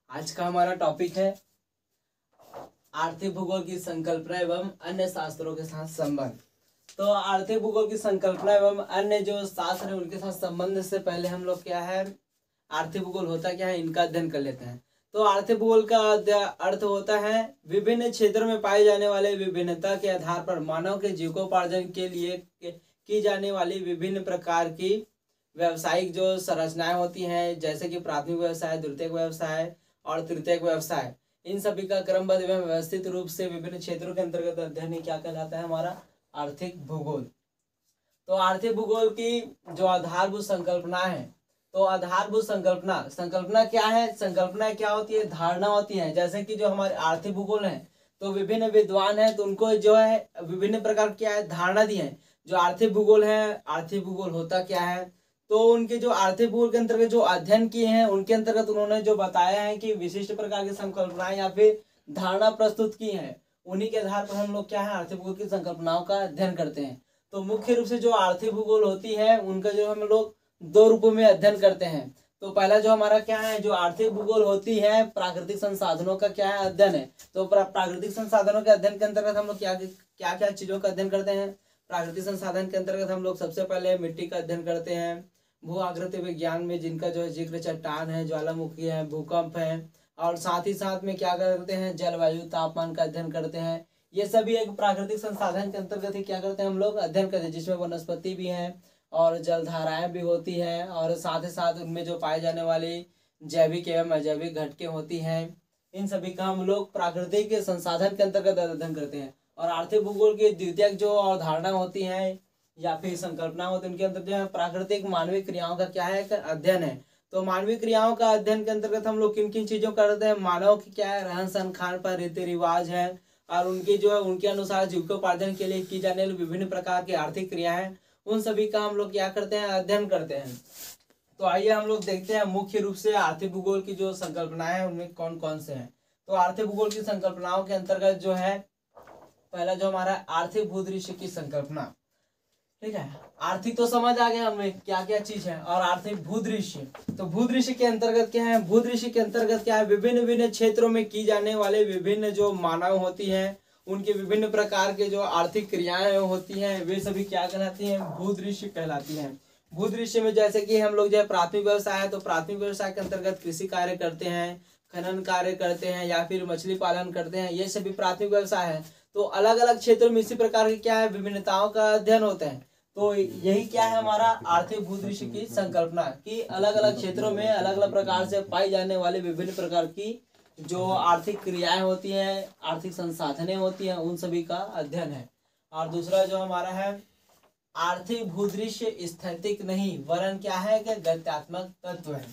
आज का हमारा टॉपिक है आर्थिक भूगोल की संकल्पना एवं अन्य शास्त्रों के साथ संबंध। तो आर्थिक भूगोल की संकल्पना एवं अन्य जो शास्त्र है उनके साथ संबंध से पहले हम लोग क्या है, आर्थिक भूगोल होता क्या है, इनका अध्ययन कर लेते हैं। तो आर्थिक भूगोल का अर्थ होता है विभिन्न क्षेत्रों में पाए जाने वाले विभिन्नता के आधार पर मानव के जीविकोपार्जन के लिए की जाने वाली विभिन्न प्रकार की व्यवसायिक जो संरचनाएं होती हैं, जैसे कि प्राथमिक व्यवसाय, द्वितीयक व्यवसाय और तृतीयक व्यवसाय, इन सभी का क्रमबद्ध एवं व्यवस्थित रूप से विभिन्न क्षेत्रों के अंतर्गत अध्ययन क्या कहलाता है, हमारा आर्थिक भूगोल। तो आर्थिक भूगोल की जो आधारभूत संकल्पना है, तो आधारभूत संकल्पना क्या है, संकल्पना क्या होती है, धारणा होती है। जैसे कि जो हमारे आर्थिक भूगोल है तो विभिन्न विद्वान है तो उनको जो है विभिन्न प्रकार क्या है धारणा दी है। जो आर्थिक भूगोल है, आर्थिक भूगोल होता क्या है, तो उनके जो आर्थिक भूगोल के अंतर्गत जो अध्ययन किए हैं उनके अंतर्गत उन्होंने जो बताया है कि विशिष्ट प्रकार की संकल्पनाएं या फिर धारणा प्रस्तुत की है, उन्हीं के आधार पर हम लोग क्या है आर्थिक भूगोल की संकल्पनाओं का अध्ययन करते हैं। तो मुख्य रूप से जो आर्थिक भूगोल होती है उनका जो हम लोग दो रूपों में अध्ययन करते हैं। तो पहला जो हमारा क्या है, जो आर्थिक भूगोल होती है प्राकृतिक संसाधनों का क्या है अध्ययन है। तो प्राकृतिक संसाधनों के अध्ययन के अंतर्गत हम लोग क्या क्या चीजों का अध्ययन करते हैं। प्राकृतिक संसाधन के अंतर्गत हम लोग सबसे पहले मिट्टी का अध्ययन करते हैं। भू आकृति विज्ञान में जिनका जो है जिक्र चट्टान है, ज्वालामुखी है, भूकंप है, और साथ ही साथ में क्या करते हैं, जलवायु तापमान का अध्ययन करते हैं। ये सभी एक प्राकृतिक संसाधन के अंतर्गत ही क्या करते हैं, हम लोग अध्ययन करते हैं, जिसमें वनस्पति भी है और जलधाराएं भी होती है, और साथ ही साथ उनमें जो पाए जाने वाली जैविक एवं अजैविक घटकें होती हैं, इन सभी का हम लोग प्राकृतिक संसाधन के अंतर्गत अध्ययन करते हैं। और आर्थिक भूगोल की द्वितीयक जो अवधारणा होती है या फिर संकल्पना होती है, उनके अंतर्गत जो है प्राकृतिक मानवीय क्रियाओं का क्या है अध्ययन है। तो मानवीय क्रियाओं का अध्ययन के अंतर्गत हम लोग किन किन चीजों का करते हैं, मानव की क्या है रहन सहन, खान पान, रीति रिवाज है, और उनकी जो है उनके अनुसार जीविकोपार्जन के लिए की जाने वाली विभिन्न प्रकार की आर्थिक क्रिया है, उन सभी का हम लोग क्या करते हैं, अध्ययन करते हैं। तो आइए हम लोग देखते हैं मुख्य रूप से आर्थिक भूगोल की जो संकल्पनाएं हैं उनमें कौन कौन से हैं। तो आर्थिक भूगोल की संकल्पनाओं के अंतर्गत जो है पहला जो हमारा आर्थिक भूदृश्य की संकल्पना, ठीक है। आर्थिक तो समझ आ गया हमें क्या क्या चीज है, और आर्थिक भूदृश्य, तो भूदृश्य के अंतर्गत क्या है, भूदृश्य के अंतर्गत क्या है, विभिन्न विभिन्न क्षेत्रों में की जाने वाले विभिन्न जो मानव होती हैं उनके विभिन्न प्रकार के जो आर्थिक क्रियाएं होती हैं वे सभी क्या कहलाती हैं, भूदृश्य कहलाती हैं। भूदृश्य में जैसे कि हम लोग जो है प्राथमिक व्यवसाय है, तो प्राथमिक व्यवसाय के अंतर्गत कृषि कार्य करते हैं, खनन कार्य करते हैं, या फिर मछली पालन करते हैं, ये सभी प्राथमिक व्यवसाय है। तो अलग अलग क्षेत्रों में इसी प्रकार की क्या है विभिन्नताओं का अध्ययन होता है। तो यही क्या है हमारा आर्थिक भूदृश्य की संकल्पना, कि अलग अलग क्षेत्रों में अलग अलग प्रकार से पाई जाने वाले विभिन्न प्रकार की जो आर्थिक क्रियाएं होती हैं, आर्थिक संसाधनें होती हैं, उन सभी का अध्ययन है। और दूसरा जो हमारा है आर्थिक भूदृश्य स्थैतिक नहीं वरन क्या है कि गत्यात्मक तत्व है।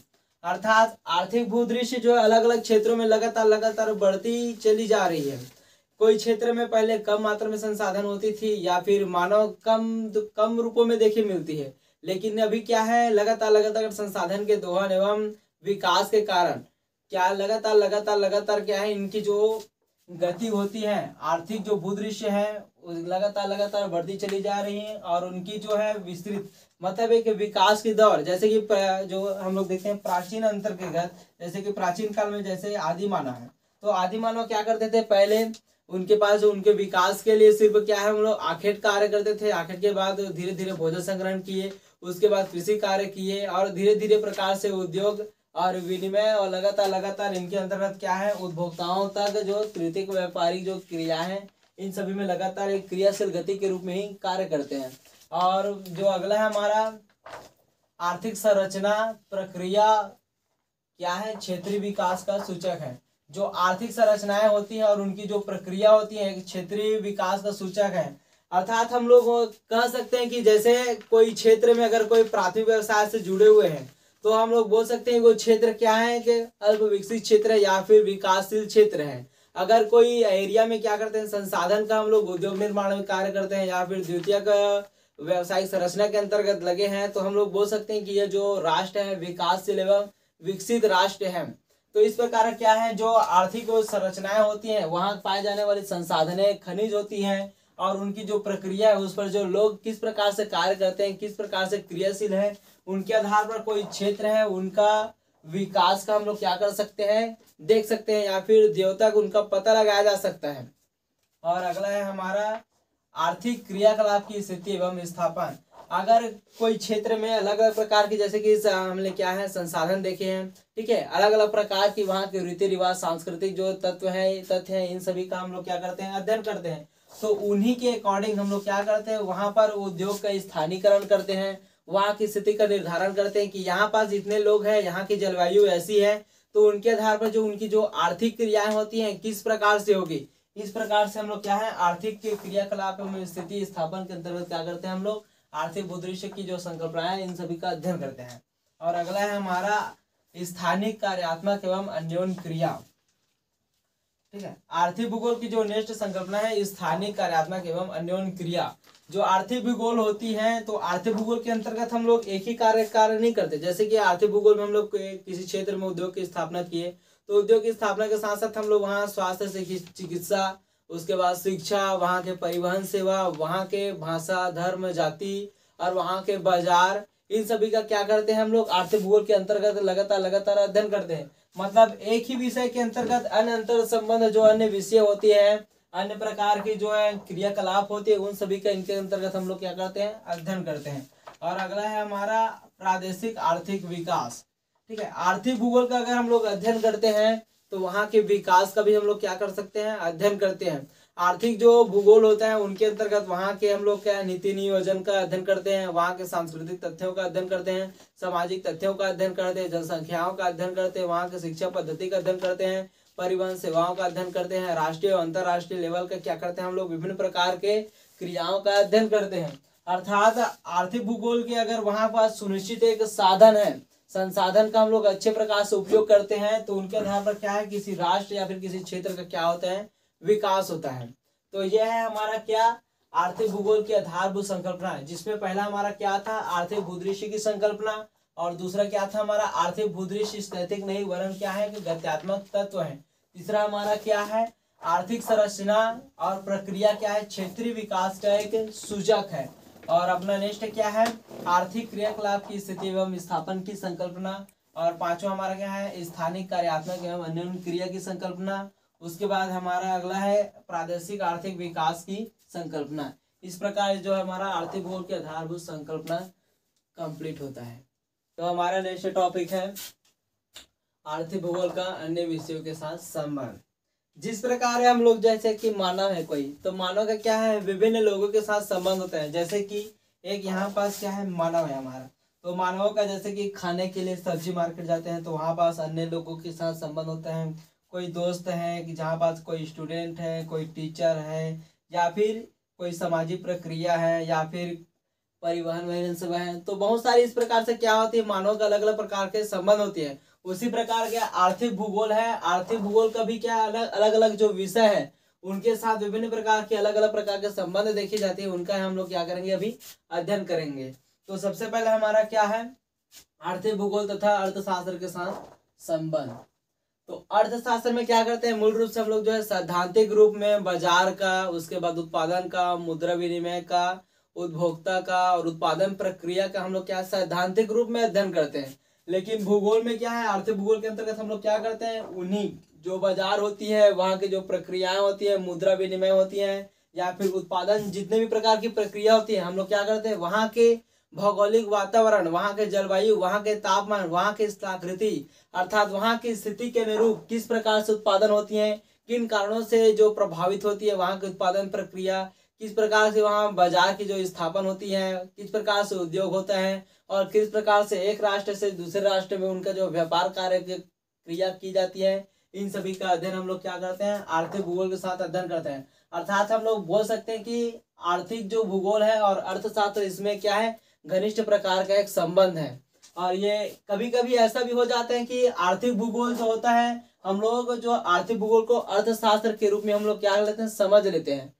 अर्थात आर्थिक भूदृश्य जो है अलग अलग क्षेत्रों में लगातार बढ़ती चली जा रही है। कोई क्षेत्र में पहले कम मात्रा में संसाधन होती थी या फिर मानव कम रूपों में देखी मिलती है, लेकिन अभी क्या है लगातार संसाधन के दोहन एवं विकास के कारण क्या लगातार क्या है इनकी जो गति होती है, आर्थिक जो भूदृश्य है लगातार बढ़ती चली जा रही है, और उनकी जो है विस्तृत मतलब एक विकास की दौर, जैसे कि जो हम लोग देखते हैं प्राचीन अंतर्गत, जैसे कि प्राचीन काल में जैसे आदि मानव है, तो आदि मानव क्या करते थे, पहले उनके पास उनके विकास के लिए सिर्फ क्या है हम लोग आखेट कार्य करते थे, आखेट के बाद धीरे धीरे भोजन संग्रहण किए, उसके बाद कृषि कार्य किए, और धीरे धीरे प्रकार से उद्योग और विनिमय, और लगातार इनके अंतर्गत क्या है उपभोक्ताओं तक जो तृतीयक व्यापारिक जो क्रिया है, इन सभी में लगातार एक क्रियाशील गति के रूप में ही कार्य करते हैं। और जो अगला है हमारा आर्थिक संरचना प्रक्रिया क्या है, क्षेत्रीय विकास का सूचक है। जो आर्थिक संरचनाएं होती हैं और उनकी जो प्रक्रिया होती है क्षेत्रीय विकास का सूचक है। अर्थात हम लोग कह सकते हैं कि जैसे कोई क्षेत्र में अगर कोई प्राथमिक व्यवसाय से जुड़े हुए हैं तो हम लोग बोल सकते हैं वो क्षेत्र क्या है कि अल्प विकसित क्षेत्र है या फिर विकासशील क्षेत्र है। अगर कोई एरिया में क्या करते हैं संसाधन का हम लोग उद्योग निर्माण में कार्य करते हैं या फिर द्वितीय व्यवसायिक संरचना के अंतर्गत लगे हैं, तो हम लोग बोल सकते हैं कि यह जो राष्ट्र है विकासशील एवं विकसित राष्ट्र है। तो इस प्रकार क्या है जो आर्थिक संरचनाएं होती हैं वहां पाए जाने वाली संसाधनें खनिज होती हैं, और उनकी जो प्रक्रिया है उस पर जो लोग किस प्रकार से कार्य करते हैं, किस प्रकार से क्रियाशील है, उनके आधार पर कोई क्षेत्र है उनका विकास का हम लोग क्या कर सकते हैं, देख सकते हैं, या फिर देवता को उनका पता लगाया जा सकता है। और अगला है हमारा आर्थिक क्रियाकलाप की स्थिति एवं स्थापन। अगर कोई क्षेत्र में अलग अलग प्रकार की, जैसे कि हमने क्या है संसाधन देखे हैं, ठीक है, अलग अलग प्रकार की वहाँ के रीति रिवाज, सांस्कृतिक जो तत्व है, तथ्य है, इन सभी का हम लोग क्या करते हैं, अध्ययन करते हैं। तो उन्हीं के अकॉर्डिंग हम लोग क्या करते हैं, वहाँ पर उद्योग का स्थानीकरण करते हैं, वहाँ की स्थिति का निर्धारण करते हैं कि यहाँ पास जितने लोग हैं, यहाँ की जलवायु ऐसी है, तो उनके आधार पर जो उनकी जो आर्थिक क्रियाएं होती हैं किस प्रकार से होगी, इस प्रकार से हम लोग क्या है आर्थिक क्रियाकलाप एवं स्थिति स्थापन के अंतर्गत क्या करते हैं, हम लोग आर्थिक भूदृश्य की जो संकल्पनाएं इन सभी का अध्ययन करते हैं। और अगला है हमारा स्थानिक कार्यात्मक एवं अन्योन्य क्रिया। ठीक है, आर्थिक भूगोल की जो नेक्स्ट संकल्पना है स्थानिक कार्यात्मक एवं अन्योन्य क्रिया। जो आर्थिक भूगोल होती है, तो आर्थिक भूगोल के अंतर्गत हम लोग एक ही कार्य नहीं करते। जैसे कि आर्थिक भूगोल में हम लोग किसी क्षेत्र में उद्योग की स्थापना किए, तो उद्योग की स्थापना के साथ साथ हम लोग वहाँ स्वास्थ्य से चिकित्सा, उसके बाद शिक्षा, वहाँ के परिवहन सेवा, वहाँ के भाषा, धर्म, जाति और वहाँ के बाजार, इन सभी का क्या करते हैं हम लोग आर्थिक भूगोल के अंतर्गत लगातार अध्ययन करते हैं। मतलब एक ही विषय के अंतर्गत अन्य अंतर संबंध जो अन्य विषय होती है, अन्य प्रकार की जो है क्रियाकलाप होती है, उन सभी का इनके अंतर्गत हम लोग क्या करते हैं, अध्ययन करते हैं। और अगला है हमारा प्रादेशिक आर्थिक विकास। ठीक है, आर्थिक भूगोल का अगर हम लोग अध्ययन करते हैं तो वहाँ के विकास का भी हम लोग क्या कर सकते हैं, अध्ययन करते हैं। आर्थिक जो भूगोल होता है उनके अंतर्गत वहाँ के हम लोग क्या नीति नियोजन का अध्ययन करते हैं, वहाँ के सांस्कृतिक तथ्यों का अध्ययन करते हैं, सामाजिक तथ्यों का अध्ययन करते हैं, जनसंख्याओं का अध्ययन करते हैं, वहाँ के शिक्षा पद्धति का अध्ययन करते हैं, परिवहन सेवाओं का अध्ययन करते हैं, राष्ट्रीय और अंतर्राष्ट्रीय लेवल का क्या करते हैं हम लोग विभिन्न प्रकार के क्रियाओं का अध्ययन करते हैं। अर्थात आर्थिक भूगोल के अगर वहाँ पास सुनिश्चित एक साधन है, संसाधन का हम लोग अच्छे प्रकार से उपयोग करते हैं, तो उनके आधार पर क्या है किसी राष्ट्र या फिर किसी क्षेत्र का क्या होता है, विकास होता है। तो यह है हमारा क्या आर्थिक भूगोल की आधारभूत संकल्पना है, जिसमें पहला हमारा क्या था आर्थिक भूदृश्य की संकल्पना, और दूसरा क्या था हमारा आर्थिक भूदृश्य स्थैतिक नहीं वरन क्या है कि गत्यात्मक तत्व है। तीसरा हमारा क्या है आर्थिक संरचना और प्रक्रिया क्या है, क्षेत्रीय विकास का एक सूचक है। और अपना नेक्स्ट क्या है आर्थिक क्रियाकलाप की स्थिति एवं स्थापन की संकल्पना। और पांचवा हमारा क्या है स्थानिक कार्यात्मक एवं अन्योन्य क्रिया की संकल्पना। उसके बाद हमारा अगला है प्रादेशिक आर्थिक विकास की संकल्पना। इस प्रकार जो हमारा आर्थिक भूगोल की आधारभूत संकल्पना कंप्लीट होता है। तो हमारा नेक्स्ट टॉपिक है आर्थिक भूगोल का अन्य विषयों के साथ संबंध। जिस प्रकार हम लोग जैसे कि मानव है कोई, तो मानव का क्या है विभिन्न लोगों के साथ संबंध होता है। जैसे कि एक यहाँ पास क्या है मानव है हमारा, तो मानवों का जैसे कि खाने के लिए सब्जी मार्केट जाते हैं तो वहाँ पास अन्य लोगों के साथ संबंध होता है। कोई दोस्त है कि जहाँ पास कोई स्टूडेंट है, कोई टीचर है, या फिर कोई सामाजिक प्रक्रिया है, या फिर परिवहन वहन सब है। तो बहुत सारी इस प्रकार से क्या होती है मानव का अलग अलग प्रकार के संबंध होती है। उसी प्रकार के आर्थिक भूगोल है, आर्थिक भूगोल का भी क्या अलग अलग जो विषय है उनके साथ विभिन्न प्रकार के अलग अलग प्रकार के संबंध देखी जाती है, उनका हम लोग क्या करेंगे अभी अध्ययन करेंगे। तो सबसे पहले हमारा क्या है आर्थिक भूगोल तथा अर्थशास्त्र के साथ संबंध। तो अर्थशास्त्र में क्या करते हैं मूल रूप से हम लोग जो है सैद्धांतिक रूप में बाजार का, उसके बाद उत्पादन का, मुद्रा विनिमय का, उपभोक्ता का और उत्पादन प्रक्रिया का हम लोग क्या सैद्धांतिक रूप में अध्ययन करते हैं। लेकिन भूगोल में क्या है आर्थिक भूगोल के अंतर्गत हम लोग क्या करते हैं उन्हीं जो बाजार होती है, वहाँ की जो प्रक्रियाएं होती है, मुद्रा विनिमय होती है, या फिर उत्पादन जितने भी प्रकार की प्रक्रिया होती है, हम लोग क्या करते हैं वहाँ के भौगोलिक वातावरण, वहाँ के जलवायु, वहाँ के तापमान, वहाँ की आकृति अर्थात वहाँ की स्थिति के अनुरूप किस प्रकार से उत्पादन होती है, किन कारणों से जो प्रभावित होती है वहाँ की उत्पादन प्रक्रिया, किस प्रकार से वहाँ बाजार की जो स्थापन होती है, किस प्रकार से उद्योग होता है, और किस प्रकार से एक राष्ट्र से दूसरे राष्ट्र में उनका जो व्यापार कार्य क्रिया की जाती है, इन सभी का अध्ययन हम लोग क्या करते हैं आर्थिक भूगोल के साथ अध्ययन करते हैं। अर्थात हम लोग बोल सकते हैं कि आर्थिक जो भूगोल है और अर्थशास्त्र इसमें क्या है घनिष्ठ प्रकार का एक संबंध है। और ये कभी कभी ऐसा भी हो जाता है कि आर्थिक भूगोल जो होता है हम लोग जो आर्थिक भूगोल को अर्थशास्त्र के रूप में हम लोग क्या लेते हैं समझ लेते हैं।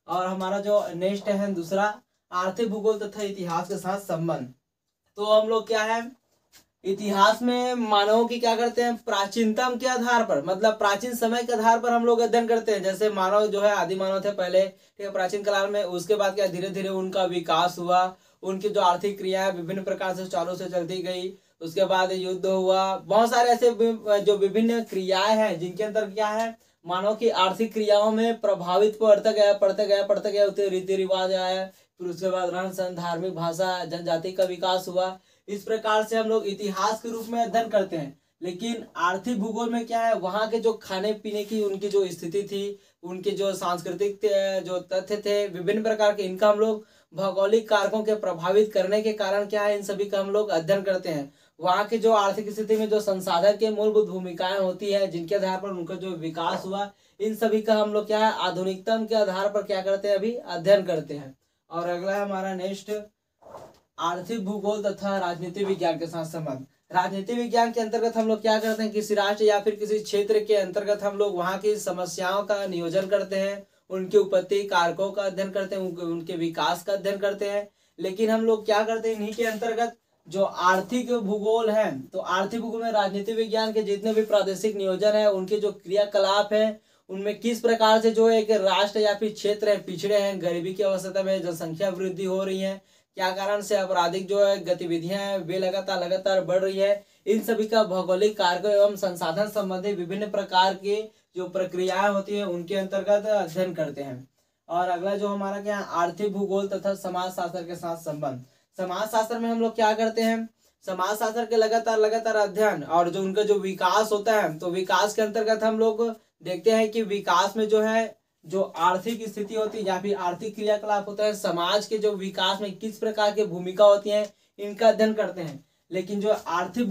और हमारा जो नेक्स्ट है दूसरा आर्थिक भूगोल तथा इतिहास के साथ संबंध। तो हम लोग क्या है इतिहास में मानवों की क्या करते हैं प्राचीनतम के आधार पर, मतलब प्राचीन समय के आधार पर हम लोग अध्ययन करते हैं। जैसे मानव जो है आदि मानव थे पहले, ठीक है, प्राचीन काल में, उसके बाद क्या धीरे धीरे उनका विकास हुआ, उनकी जो आर्थिक क्रिया विभिन्न प्रकार से चालू से चलती गई, उसके बाद युद्ध हुआ, बहुत सारे ऐसे जो विभिन्न क्रियाएं हैं जिनके अंदर क्या है, मानव की आर्थिक क्रियाओं में प्रभावित पड़ता गया उतने रीति रिवाज आया, फिर उसके बाद रहन सहन, धार्मिक, भाषा, जनजाति का विकास हुआ। इस प्रकार से हम लोग इतिहास के रूप में अध्ययन करते हैं। लेकिन आर्थिक भूगोल में क्या है, वहाँ के जो खाने पीने की उनकी जो स्थिति थी, उनके जो सांस्कृतिक जो तथ्य थे विभिन्न प्रकार के, इनका हम लोग भौगोलिक कारकों के प्रभावित करने के कारण क्या है, इन सभी का हम लोग अध्ययन करते हैं। वहाँ की जो आर्थिक स्थिति में जो संसाधन के मूलभूत भूमिकाएं होती है, जिनके आधार पर उनका जो विकास हुआ, इन सभी का हम लोग क्या है, आधुनिकतम के आधार पर क्या करते हैं, अभी अध्ययन करते हैं। और अगला है हमारा नेक्स्ट, आर्थिक भूगोल तथा राजनीति विज्ञान के साथ संबंध। राजनीति विज्ञान के अंतर्गत हम लोग क्या करते हैं, किसी राष्ट्र या फिर किसी क्षेत्र के अंतर्गत हम लोग वहाँ की समस्याओं का नियोजन करते हैं, उनके उत्पत्ति कारकों का अध्ययन करते हैं, उनके विकास का अध्ययन करते हैं। लेकिन हम लोग क्या करते हैं, इन्हीं के अंतर्गत जो आर्थिक भूगोल है, तो आर्थिक भूगोल में राजनीति विज्ञान के जितने भी प्रादेशिक नियोजन है, उनके जो क्रियाकलाप है, उनमें किस प्रकार से जो एक राष्ट्र या फिर क्षेत्र है पिछड़े हैं, गरीबी की अवस्था में, जनसंख्या वृद्धि हो रही है, क्या कारण से आपराधिक जो है गतिविधियां हैं वे लगातार बढ़ रही है, इन सभी का भौगोलिक कारकों एवं संसाधन संबंधी विभिन्न प्रकार की जो प्रक्रियाएं होती है उनके अंतर्गत अध्ययन करते हैं। और अगला जो हमारा क्या है, आर्थिक भूगोल तथा समाज शास्त्र के साथ संबंध। समाज शास्त्र में हम लोग क्या करते हैं, समाज शास्त्र के लगातार अध्ययन और जो उनका जो विकास होता है, तो विकास के अंतर्गत हम लोग देखते हैं कि विकास में जो है, जो आर्थिक स्थिति होती है या फिर आर्थिक क्रियाकलाप होता है, समाज के जो विकास में किस प्रकार की भूमिका होती है, इनका अध्ययन करते हैं। लेकिन जो आर्थिक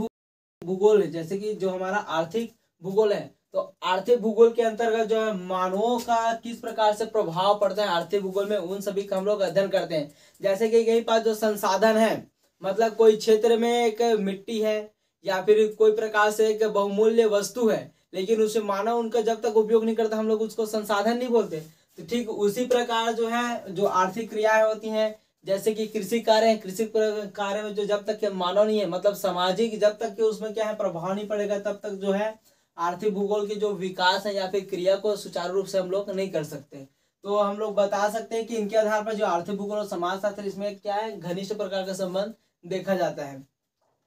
भूगोल है, जैसे कि जो हमारा आर्थिक भूगोल है, तो आर्थिक भूगोल के अंतर्गत जो है मानवों का किस प्रकार से प्रभाव पड़ता है आर्थिक भूगोल में, उन सभी का हम लोग अध्ययन करते हैं। जैसे कि कहीं पास जो संसाधन है, मतलब कोई क्षेत्र में एक मिट्टी है या फिर कोई प्रकार से एक बहुमूल्य वस्तु है, लेकिन उसे मानव उनका जब तक उपयोग नहीं करता, हम लोग उसको संसाधन नहीं बोलते। तो ठीक उसी प्रकार जो है, जो आर्थिक क्रियाएं होती हैं, जैसे कि कृषि कार्य है, कृषि कार्य में जो जब तक मानव नहीं है, मतलब सामाजिक जब तक कि उसमें क्या है प्रभाव नहीं पड़ेगा, तब तक जो है आर्थिक भूगोल की जो विकास है या फिर क्रिया को सुचारू रूप से हम लोग नहीं कर सकते। तो हम लोग बता सकते हैं कि इनके आधार पर जो आर्थिक भूगोल और समाज शास्त्र, इसमें क्या है, घनिष्ठ प्रकार का संबंध देखा जाता है।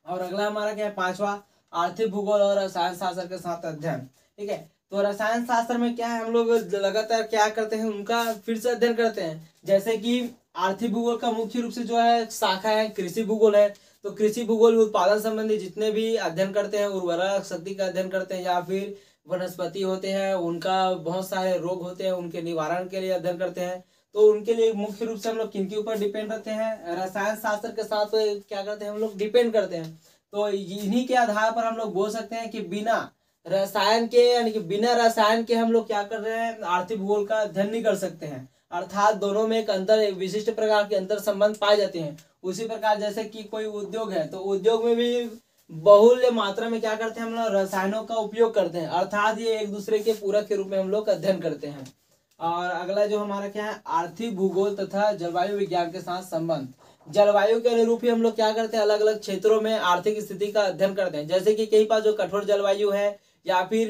और अगला हमारा क्या है, पांचवा, आर्थिक भूगोल और रसायन शास्त्र के साथ अध्ययन। ठीक है, तो रसायन शास्त्र में क्या है, हम लोग लगातार क्या करते हैं, उनका फिर से अध्ययन करते हैं। जैसे कि आर्थिक भूगोल का मुख्य रूप से जो है शाखा है कृषि भूगोल है, तो कृषि भूगोल उत्पादन संबंधी जितने भी अध्ययन करते हैं, उर्वरक शक्ति का अध्ययन करते हैं, या फिर वनस्पति होते हैं, उनका बहुत सारे रोग होते हैं, उनके निवारण के लिए अध्ययन करते हैं। तो उनके लिए मुख्य रूप से हम लोग किनके ऊपर डिपेंड रहते हैं, रसायन शास्त्र के साथ क्या करते हैं, हम लोग डिपेंड करते हैं। तो इन्हीं के आधार पर हम लोग बोल सकते हैं कि बिना रसायन के, यानी कि बिना रसायन के हम लोग क्या कर रहे हैं, आर्थिक भूगोल का अध्ययन नहीं कर सकते हैं। अर्थात दोनों में एक अंतर, एक विशिष्ट प्रकार के अंतर संबंध पाए जाते हैं। उसी प्रकार जैसे कि कोई उद्योग है, तो उद्योग में भी बहुल्य मात्रा में क्या करते हैं, हम लोग रसायनों का उपयोग करते हैं, अर्थात ये एक दूसरे के पूरक के रूप में हम लोग अध्ययन करते हैं। और अगला जो हमारा क्या है, आर्थिक भूगोल तथा जलवायु विज्ञान के साथ संबंध। जलवायु के अनुरूप ही हम लोग क्या करते हैं, अलग अलग क्षेत्रों में आर्थिक स्थिति का अध्ययन करते हैं। जैसे कि कई पास जो कठोर जलवायु है, या फिर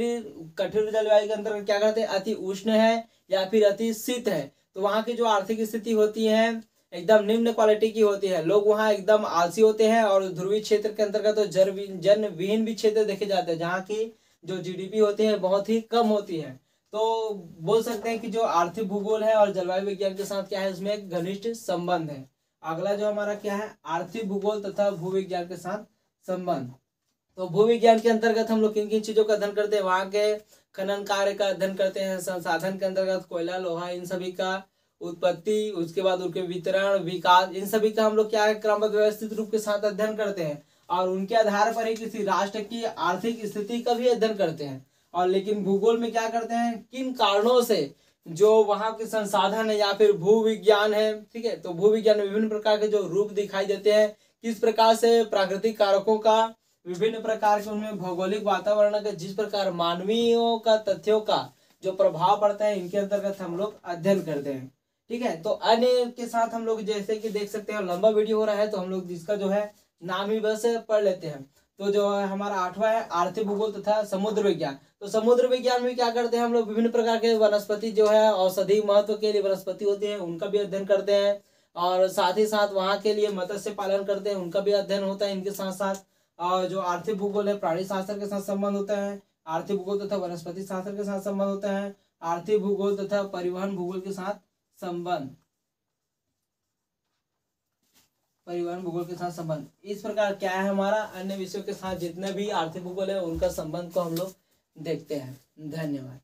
कठोर जलवायु के अंतर्गत क्या करते हैं, अति उष्ण है या फिर अति शीत है, तो वहाँ की जो आर्थिक स्थिति होती है एकदम निम्न क्वालिटी की होती है। लोग वहाँ एकदम आलसी होते हैं। और ध्रुवीय क्षेत्र के अंतर्गत तो जन विहीन भी क्षेत्र देखे जाते हैं, जहाँ की जो जीडीपी होती है बहुत ही कम होती है। तो बोल सकते हैं कि जो आर्थिक भूगोल है और जलवायु विज्ञान के साथ क्या है, उसमें एक घनिष्ठ संबंध है। अगला जो हमारा क्या है, आर्थिक भूगोल तथा भूविज्ञान के साथ संबंध। तो भूविज्ञान के अंतर्गत हम लोग किन किन चीजों का अध्ययन करते हैं, वहाँ के खनन कार्य का अध्ययन करते हैं, संसाधन के अंतर्गत कोयला, लोहा, इन सभी का उत्पत्ति, उसके बाद उनके वितरण, विकास, इन सभी का हम लोग क्या है, क्रमबद्ध व्यवस्थित रूप के साथ अध्ययन करते हैं। और उनके आधार पर ही किसी राष्ट्र की आर्थिक स्थिति का भी अध्ययन करते हैं। और लेकिन भूगोल में क्या करते हैं, किन कारणों से जो वहाँ के संसाधन है या फिर भूविज्ञान है, ठीक है, तो भूविज्ञान में विभिन्न प्रकार के जो रूप दिखाई देते हैं, किस प्रकार से प्राकृतिक कारकों का, विभिन्न प्रकार के उनमें भौगोलिक वातावरण का, जिस प्रकार मानवीयों का तथ्यों का जो प्रभाव पड़ता है, इनके अंतर्गत हम लोग अध्ययन करते हैं। ठीक है, तो अन्य के साथ हम लोग जैसे कि देख सकते हैं, लंबा वीडियो हो रहा है, तो हम लोग इसका जो है नाम ही बस पढ़ लेते हैं। तो जो है हमारा 8वां है, आर्थिक भूगोल तथा समुद्र विज्ञान। तो समुद्र विज्ञान में क्या करते हैं, हम लोग विभिन्न प्रकार के वनस्पति जो है औषधि महत्व के लिए वनस्पति होती है, उनका भी अध्ययन करते हैं। और साथ ही साथ वहाँ के लिए मत्स्य पालन करते हैं, उनका भी अध्ययन होता है इनके साथ साथ। और जो आर्थिक भूगोल है प्राणी शास्त्र के साथ संबंध होता है, आर्थिक भूगोल तथा वनस्पति शास्त्र के साथ संबंध होता है, आर्थिक भूगोल तथा परिवहन भूगोल के साथ संबंध, परिवहन भूगोल के साथ संबंध। इस प्रकार क्या है हमारा अन्य विषयों के साथ जितने भी आर्थिक भूगोल है उनका संबंध को हम लोग देखते हैं। धन्यवाद।